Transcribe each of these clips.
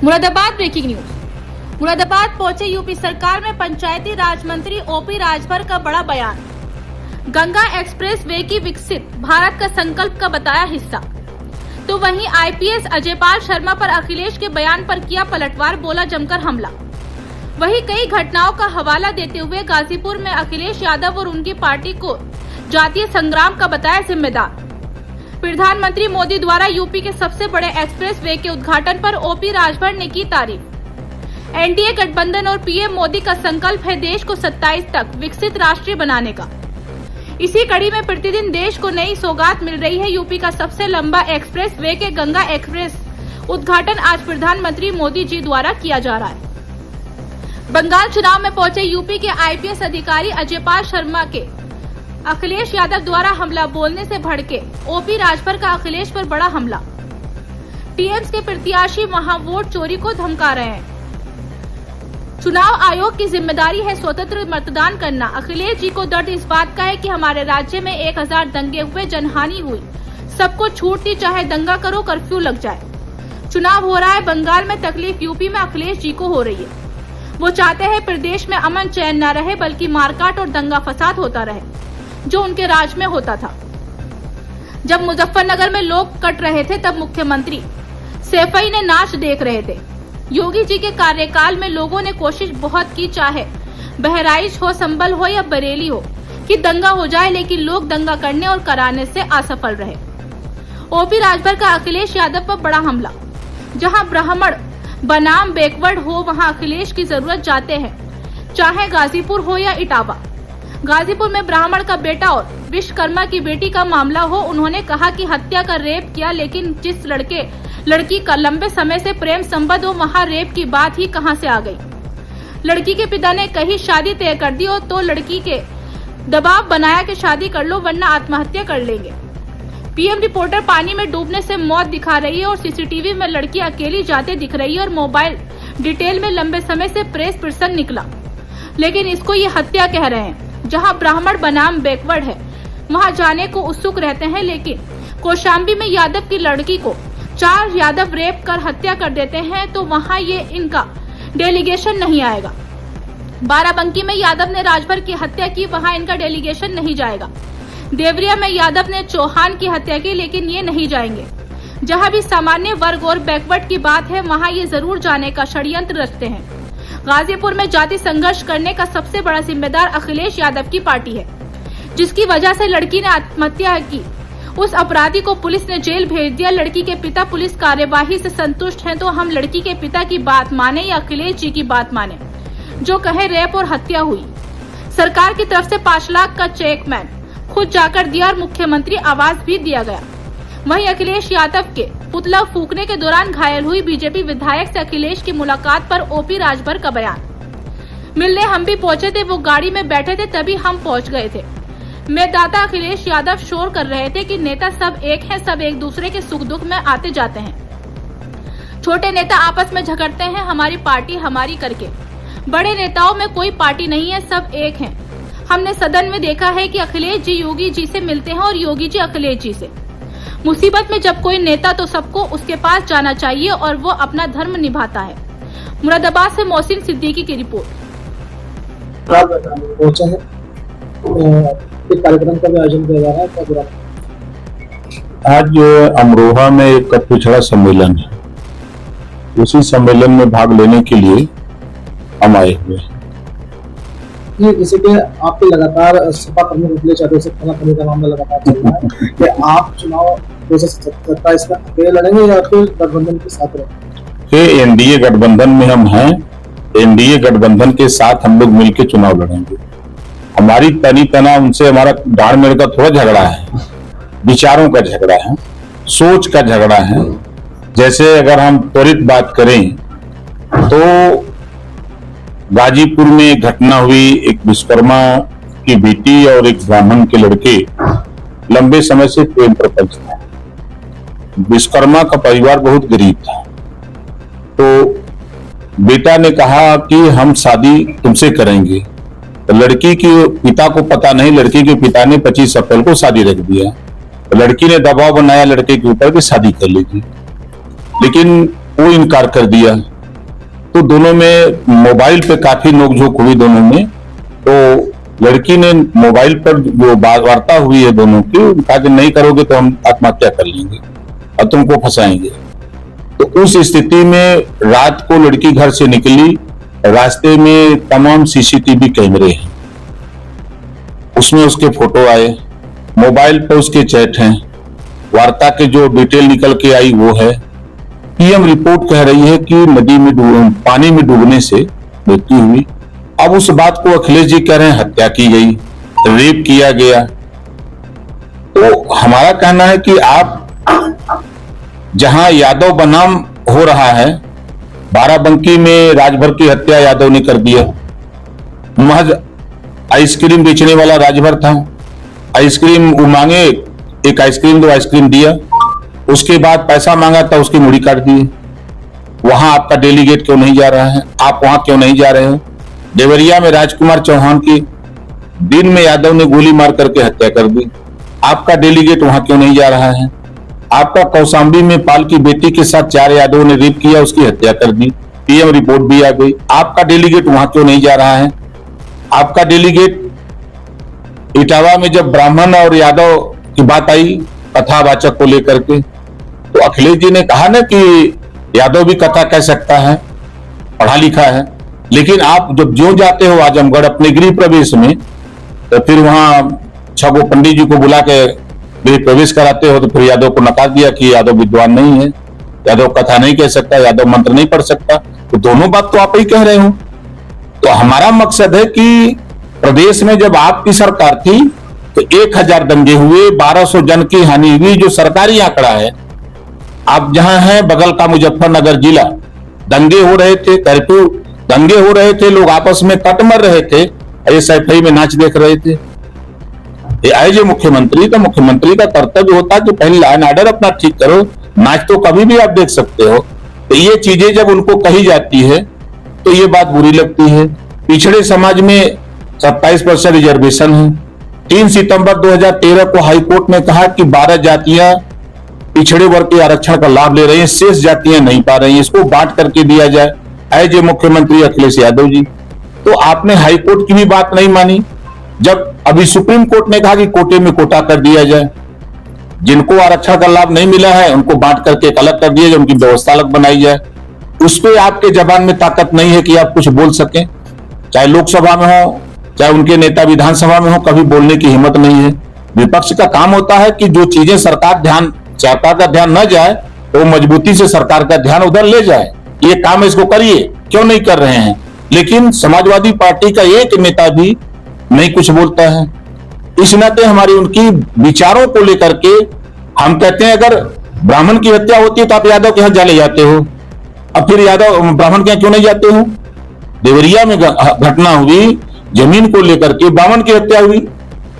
Moradabad breaking news. Moradabad पहुंचे UP सरकार में पंचायती राज मंत्री ओपी राजभर का बड़ा बयान। गंगा एक्सप्रेस वे की विकसित भारत का संकल्प का बताया हिस्सा। तो वहीं आईपीएस अजयपाल शर्मा पर अखिलेश के बयान पर किया पलटवार, बोला जमकर हमला। वहीं कई घटनाओं का हवाला देते हुए गाजीपुर में अखिलेश यादव और उनकी पार्टी को जातीय संग्राम का बताया जिम्मेदार। प्रधानमंत्री मोदी द्वारा यूपी के सबसे बड़े एक्सप्रेस वे के उद्घाटन पर ओपी राजभर ने की तारीफ। एनडीए गठबंधन और पीएम मोदी का संकल्प है देश को 27 तक विकसित राष्ट्र बनाने का। इसी कड़ी में प्रतिदिन देश को नई सौगात मिल रही है। यूपी का सबसे लंबा एक्सप्रेस वे के गंगा एक्सप्रेस उद्घाटन आज प्रधानमंत्री मोदी जी द्वारा किया जा रहा है। बंगाल चुनाव में पहुंचे यूपी के आईपीएस अधिकारी अजयपाल शर्मा के अखिलेश यादव द्वारा हमला बोलने से भड़के ओपी राजभर का अखिलेश पर बड़ा हमला। टीएमसी के प्रत्याशी वहां वोट चोरी को धमका रहे हैं। चुनाव आयोग की जिम्मेदारी है स्वतंत्र मतदान करना। अखिलेश जी को दर्द इस बात का है कि हमारे राज्य में 1000 दंगे हुए, जनहानि हुई, सबको छूट दी, चाहे दंगा करो, कर्फ्यू लग जाए। चुनाव हो रहा है बंगाल में, तकलीफ यूपी में अखिलेश जी को हो रही है। वो चाहते हैं प्रदेश में अमन चैन न रहे, बल्कि मारकाट और दंगा फसाद होता रहे जो उनके राज में होता था। जब मुजफ्फरनगर में लोग कट रहे थे तब मुख्यमंत्री सैफई ने नाच देख रहे थे। योगी जी के कार्यकाल में लोगों ने कोशिश बहुत की, चाहे बहराइच हो, संभल हो या बरेली हो, कि दंगा हो जाए, लेकिन लोग दंगा करने और कराने से असफल रहे। ओपी राजभर का अखिलेश यादव पर बड़ा हमला। जहां ब्राह्मण बनाम बैकवर्ड हो, वहां अखिलेश की जरूरत जाते हैं, चाहे गाजीपुर हो या इटावा। गाजीपुर में ब्राह्मण का बेटा और विश्वकर्मा की बेटी का मामला हो। उन्होंने कहा कि हत्या का रेप किया, लेकिन जिस लड़की का लंबे समय से प्रेम संबंध हो, वहां रेप की बात ही कहां से आ गई। लड़की के पिता ने कहीं शादी तय कर दी हो तो लड़की के दबाव बनाया कि शादी कर लो वरना आत्महत्या कर लेंगे। पीएम रिपोर्टर पानी में डूबने से मौत दिखा रही है और सीसीटीवी में लड़की अकेली जाते दिख रही है और मोबाइल डिटेल में लंबे समय से प्रेस प्रसंग निकला, लेकिन इसको ये हत्या कह रहे हैं। जहां ब्राह्मण बनाम बैकवर्ड है वहां जाने को उत्सुक रहते हैं, लेकिन कौशाम्बी में यादव की लड़की को 4 यादव रेप कर हत्या कर देते हैं तो वहां ये इनका डेलीगेशन नहीं आएगा। बाराबंकी में यादव ने राजभर की हत्या की, वहां इनका डेलीगेशन नहीं जाएगा। देवरिया में यादव ने चौहान की हत्या की, लेकिन ये नहीं जाएंगे। जहां भी सामान्य वर्ग और बैकवर्ड की बात है वहां ये जरूर जाने का षड्यंत्र रचते हैं। गाजीपुर में जाति संघर्ष करने का सबसे बड़ा जिम्मेदार अखिलेश यादव की पार्टी है, जिसकी वजह से लड़की ने आत्महत्या की। उस अपराधी को पुलिस ने जेल भेज दिया। लड़की के पिता पुलिस कार्यवाही से संतुष्ट हैं, तो हम लड़की के पिता की बात माने या अखिलेश जी की बात माने जो कहे रेप और हत्या हुई। सरकार की तरफ से 5 लाख का चेक मैन खुद जाकर दिया और मुख्यमंत्री आवास भी दिया गया। वहीं अखिलेश यादव के पुतला फूकने के दौरान घायल हुई बीजेपी विधायक से अखिलेश की मुलाकात पर ओपी राजभर का बयान। मिलने हम भी पहुंचे थे, वो गाड़ी में बैठे थे तभी हम पहुंच गए थे। मतदाता अखिलेश यादव शोर कर रहे थे कि नेता सब एक हैं, सब एक दूसरे के सुख दुख में आते जाते हैं। छोटे नेता आपस में झगड़ते हैं, हमारी पार्टी हमारी करके। बड़े नेताओं में कोई पार्टी नहीं है, सब एक हैं। हमने सदन में देखा है कि अखिलेश जी योगी जी से मिलते हैं और योगी जी अखिलेश जी से। मुसीबत में जब कोई नेता तो सबको उसके पास जाना चाहिए और वो अपना धर्म निभाता है। मुरादाबाद से मोहसिन सिद्दीकी की रिपोर्ट। एक कार्यक्रम का भी आयोजन किया जा रहा है। आज अमरोहा में एक पिछड़ा सम्मेलन है, उसी सम्मेलन में भाग लेने के लिए हम आए हुए हैं। जैसे कि आपके लगातार सपा प्रमुख अखिलेश यादव से खाना का मामला लगातार चल रहा है कि आप चुनाव 2027 में अकेले लड़ेंगे या फिर गठबंधन के साथ रहेंगे? एनडीए गठबंधन में हम हैं, एनडीए गठबंधन के साथ हम लोग मिलकर चुनाव लड़ेंगे। हमारी तनी तना उनसे हमारा डाढ़ मेढ़ का थोड़ा झगड़ा है, विचारों का झगड़ा है, सोच का झगड़ा है। जैसे अगर हम त्वरित बात करें तो गाजीपुर में एक घटना हुई, एक विश्वकर्मा की बेटी और एक ब्राह्मण के लड़के लंबे समय से प्रेम प्रपंच था। विश्वकर्मा का परिवार बहुत गरीब था, तो बेटा ने कहा कि हम शादी तुमसे करेंगे। तो लड़की के पिता को पता नहीं, लड़की के पिता ने 25 अप्रैल को शादी रख दिया। तो लड़की ने दबाव बनाया लड़के के ऊपर कि शादी कर लीजिए, लेकिन वो इनकार कर दिया। तो दोनों में मोबाइल पे काफी नोकझोंक हुई दोनों में। तो लड़की ने मोबाइल पर जो वार्ता हुई है दोनों की, कहा कि नहीं करोगे तो हम आत्महत्या कर लेंगे और तुमको फंसाएंगे। तो उस स्थिति में रात को लड़की घर से निकली, रास्ते में तमाम सीसीटीवी कैमरे हैं, उसमें उसके फोटो आए, मोबाइल पर उसके चैट हैं, वार्ता के जो डिटेल निकल के आई वो है। पीएम रिपोर्ट कह रही है कि नदी में पानी में डूबने से मृत्यु हुई। अब उस बात को अखिलेश जी कह रहे हैं हत्या की गई, रेप किया गया। तो हमारा कहना है कि आप जहां यादव बनाम हो रहा है, बाराबंकी में राजभर की हत्या यादव ने कर दिया। महज आइसक्रीम बेचने वाला राजभर था, आइसक्रीम वो मांगे, एक आइसक्रीम दो, आइसक्रीम दिया, उसके बाद पैसा मांगा था, उसकी मुड़ी काट दी। वहां आपका डेलीगेट क्यों नहीं जा रहा है? आप वहां क्यों नहीं जा रहे हो? देवरिया में राजकुमार चौहान की दिन में यादव ने गोली मार करके हत्या कर दी, आपका डेलीगेट वहां क्यों नहीं जा रहा है? आपका कौशाम्बी में पाल की बेटी के साथ 4 यादवों ने रेप किया, उसकी हत्या कर दी, पीएम रिपोर्ट भी आ गई, आपका डेलीगेट वहां क्यों नहीं जा रहा है? आपका डेलीगेट इटावा में जब ब्राह्मण और यादव की बात आई कथावाचक को लेकर के, तो अखिलेश जी ने कहा ना कि यादव भी कथा कह सकता है, पढ़ा लिखा है, लेकिन आप जब ज्यों जाते हो आजमगढ़ अपने गृह प्रवेश में, तो फिर वहां 6 गो पंडित जी को बुला के गृह प्रवेश कराते हो, तो फिर यादव को नकार दिया कि यादव विद्वान नहीं है, यादव कथा नहीं कह सकता, यादव मंत्र नहीं पढ़ सकता। तो दोनों बात तो आप ही कह रहे हो। तो हमारा मकसद है कि प्रदेश में जब आपकी सरकार थी तो 1000 दंगे हुए, 1200 जन की हानि हुई, जो सरकारी आंकड़ा है। आप जहां हैं बगल का मुजफ्फरनगर जिला, दंगे हो रहे थे, कर्फ्यू दंगे हो रहे थे, लोग आपस में कट मर रहे थे, SFI में नाच देख रहे थे। एज ए मुख्यमंत्री, तो मुख्यमंत्री का कर्तव्य होता है कि पहले लॉ एंड ऑर्डर अपना ठीक करो, नाच तो कभी भी आप देख सकते हो। तो ये चीजें जब उनको कही जाती है तो ये बात बुरी लगती है। पिछड़े समाज में 27% रिजर्वेशन है। 3 सितंबर 2013 को हाईकोर्ट ने कहा कि 12 जातियां पिछड़े वर्ग के आरक्षण का लाभ ले रही हैं, शेष जातियां नहीं पा रही हैं, इसको बांट करके दिया जाए। एज ए मुख्यमंत्री अखिलेश यादव जी, तो आपने हाईकोर्ट की भी बात नहीं मानी। जब अभी सुप्रीम कोर्ट ने कहा कि कोटे में कोटा कर दिया जाए, जिनको आरक्षण का लाभ नहीं मिला है उनको बांट करके एक अलग कर दिया जाए, उनकी व्यवस्था अलग बनाई जाए, उस पर आपके जबान में ताकत नहीं है कि आप कुछ बोल सकें। चाहे लोकसभा में हो, चाहे उनके नेता विधानसभा में हो, कभी बोलने की हिम्मत नहीं है। विपक्ष का काम होता है कि जो चीजें सरकार का ध्यान न जाए तो मजबूती से सरकार का ध्यान उधर ले जाए, ये काम इसको करिए, क्यों नहीं कर रहे हैं? लेकिन समाजवादी पार्टी का एक नेता भी नहीं कुछ बोलता है। इस नाते हमारी उनकी विचारों को लेकर के हम कहते हैं अगर ब्राह्मण की हत्या होती है तो आप यादव के यहां चले जाते हो, अब फिर यादव ब्राह्मण के यहां क्यों नहीं जाते हो? देवरिया में घटना हुई, जमीन को लेकर के ब्राह्मण की हत्या हुई,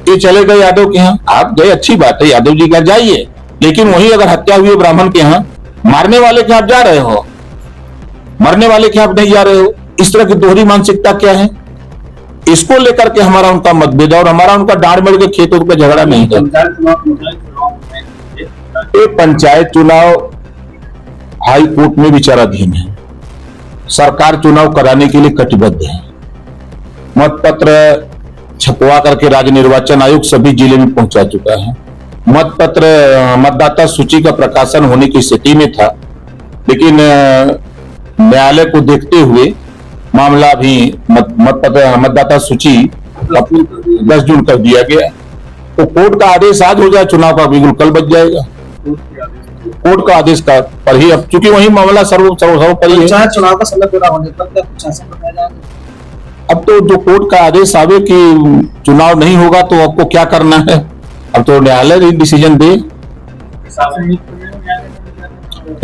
ये चले गए यादव के यहां, आप गए, अच्छी बात है, यादव जी का जाइए, लेकिन वही अगर हत्या हुई है ब्राह्मण के यहां, मारने वाले के आप जा रहे हो, मरने वाले के आप नहीं जा रहे हो। इस तरह की दोहरी मानसिकता क्या है? इसको लेकर के हमारा उनका मतभेद और हमारा उनका डांड मेड़ के खेतों पर झगड़ा नहीं है। पंचायत चुनाव हाई कोर्ट में विचाराधीन है, सरकार चुनाव कराने के लिए कटिबद्ध है। मतपत्र छपवा करके राज्य निर्वाचन आयोग सभी जिले में पहुंचा चुका है। मतदाता सूची का प्रकाशन होने की स्थिति में था, लेकिन न्यायालय को देखते हुए मामला भी मतदाता सूची 10 जून कर दिया गया। तो कोर्ट का आदेश आज हो जाए चुनाव का, बिल्कुल कल बच जाएगा। कोर्ट का आदेश का पर ही, अब चूंकि वही मामला सर्वोपरि है, चुनाव का समय पूरा होने पर क्या कुछ शासन बनाया जाएगा? अब तो जो कोर्ट का आदेश आवे कि चुनाव नहीं होगा तो आपको क्या करना है, अब तो न्यायालय डिसीजन दे,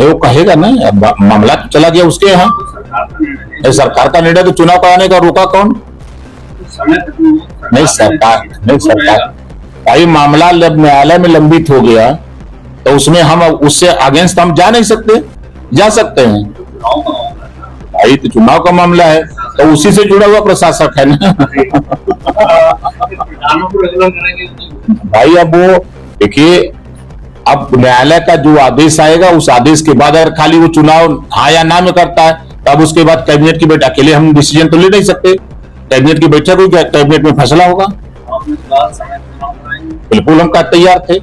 वो कहेगा ना। मामला तो चला गया उसके यहाँ, सरकार का निर्णय, तो चुनाव कराने का रोका कौन? नहीं सरकार भाई, मामला न्यायालय में लंबित हो गया तो उसमें हम उससे अगेंस्ट हम जा नहीं सकते, जा सकते हैं भाई, तो चुनाव का मामला है तो उसी से जुड़ा हुआ प्रशासक है ना भाई। अब वो देखिए, अब न्यायालय का जो आदेश आएगा उस आदेश के बाद अगर खाली वो चुनाव हाँ या ना में करता है तब उसके बाद कैबिनेट की बैठक, अकेले हम डिसीजन तो ले नहीं सकते, कैबिनेट की बैठक हुई, कैबिनेट में फैसला होगा। बिल्कुल हम का तैयार थे,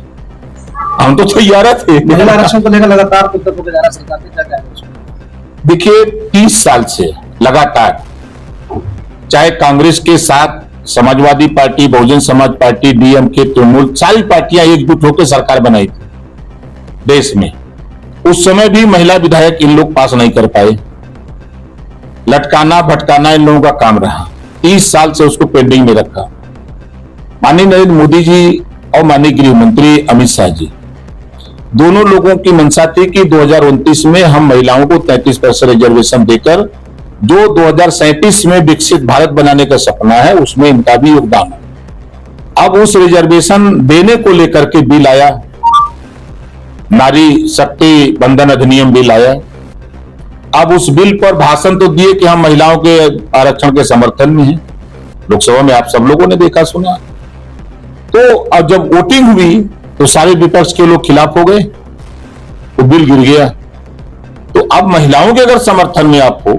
हम तो तैयार थे। महिला आरक्षण को लेकर लगातार मुद्दा को जा रहा है सरकार के, क्या कहना है? देखिए 30 साल से लगातार, चाहे कांग्रेस के साथ Samajwadi party, Bahujan Samaj party, DMK, Trinamool, सारी पार्टियां एकजुट होकर सरकार बनाई थी देश में। उस समय भी महिला विधायक इन लोग पास नहीं कर पाए, लटकाना भटकाना इन लोगों का काम रहा। 30 साल से उसको पेंडिंग में रखा। माननीय नरेंद्र मोदी जी और माननीय गृह मंत्री अमित शाह जी, दोनों लोगों की मंशा थी कि 2029 में हम महिलाओं को 33% रिजर्वेशन देकर जो 2037 में विकसित भारत बनाने का सपना है, उसमें इनका भी योगदान है। अब उस रिजर्वेशन देने को लेकर के बिल आया, नारी शक्ति बंधन अधिनियम बिल आया। अब उस बिल पर भाषण तो दिए कि हम महिलाओं के आरक्षण के समर्थन में हैं, लोकसभा में आप सब लोगों ने देखा सुना। तो अब जब वोटिंग हुई तो सारे विपक्ष के लोग खिलाफ हो गए, वो बिल गिर गया। तो अब महिलाओं के अगर समर्थन में आप हो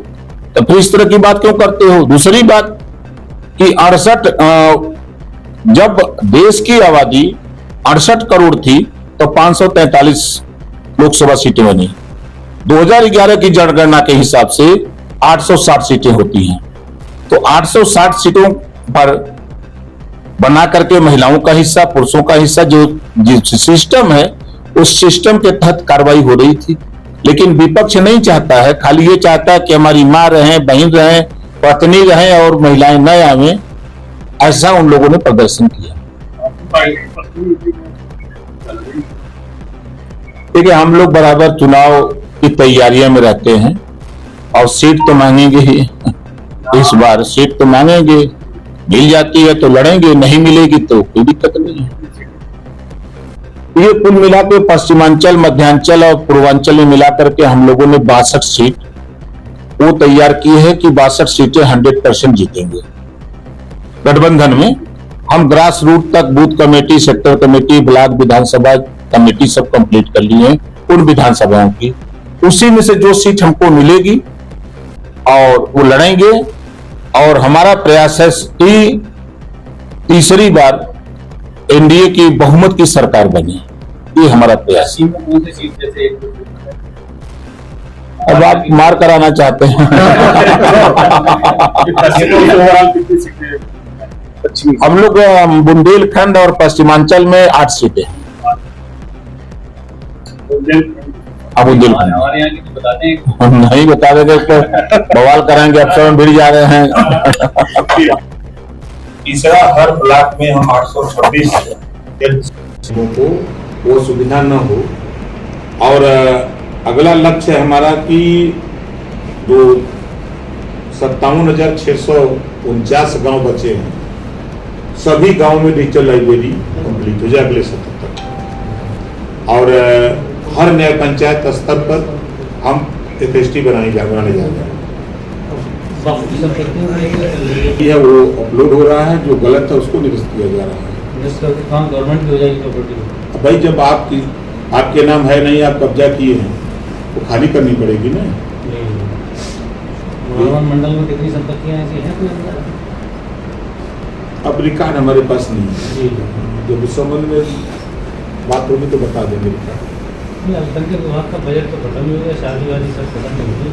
तो फिर इस तरह की बात क्यों करते हो? दूसरी बात कि 68 जब देश की आबादी 68 करोड़ थी तो 543 लोकसभा सीटें बनी। 2011 की जनगणना के हिसाब से 860 सीटें होती हैं, तो 860 सीटों पर बना करके महिलाओं का हिस्सा, पुरुषों का हिस्सा, जो सिस्टम है उस सिस्टम के तहत कार्रवाई हो रही थी। लेकिन विपक्ष नहीं चाहता है, खाली ये चाहता है कि हमारी मां रहे, बहन रहे, पत्नी रहे और महिलाएं न आवे। ऐसा उन लोगों ने प्रदर्शन किया। देखिए हम लोग बराबर चुनाव की तैयारियों में रहते हैं और सीट तो मांगेंगे ही। इस बार सीट तो मांगेंगे, मिल जाती है तो लड़ेंगे, नहीं मिलेगी तो कोई दिक्कत नहीं है। ये कुल मिला के पश्चिमांचल, मध्यांचल और पूर्वांचल में मिलाकर के हम लोगों ने 62 सीट वो तैयार की है कि 62 सीटें 100% जीतेंगे। गठबंधन में हम ग्रास रूट तक booth committee, sector committee, block Vidhan Sabha committee सब कंप्लीट कर लिए हैं उन विधानसभाओं की। उसी में से जो सीट हमको मिलेगी और वो लड़ेंगे, और हमारा प्रयास है कि तीसरी बार एनडीए की बहुमत की सरकार बनी। ये हमारा प्रयास है। अब आप मार कराना चाहते हैं। हम लोग बुंदेलखंड और पश्चिमांचल में 8 सीटें हैं। अब बुंदेलखंड हम नहीं बता देंगे तो बवाल कराएंगे, अफसर में भिड़ जा रहे हैं। तीसरा, हर ब्लॉक में हम 826 को वो सुविधा न हो। और अगला लक्ष्य है हमारा कि जो 57,649 गांव बचे हैं, सभी गांव में डिजिटल लाइब्रेरी कंप्लीट हो जाए अगले सत्र तक। और हर न्याय पंचायत स्तर पर हम FST बनाने जा रहे हैं। यह वो अपलोड हो रहा है, जो गलत है उसको निरस्त किया जा रहा है। गवर्नमेंट की हो जाएगी प्रॉपर्टी। भाई जब आपके नाम है नहीं, आप कब्जा किए हैं तो खाली करनी पड़ेगी ना। मंडल में कितनी संपत्तियां ऐसी हैं कोई अंदाजा? अब रिकॉर्ड हमारे पास नहीं है, जब उस संबंध में बात होगी तो बता देंगे रिकॉर्ड। अब तक के विभाग का बजट तो खत्म ही हो गया, शादी वादी सब खत्म हो गई।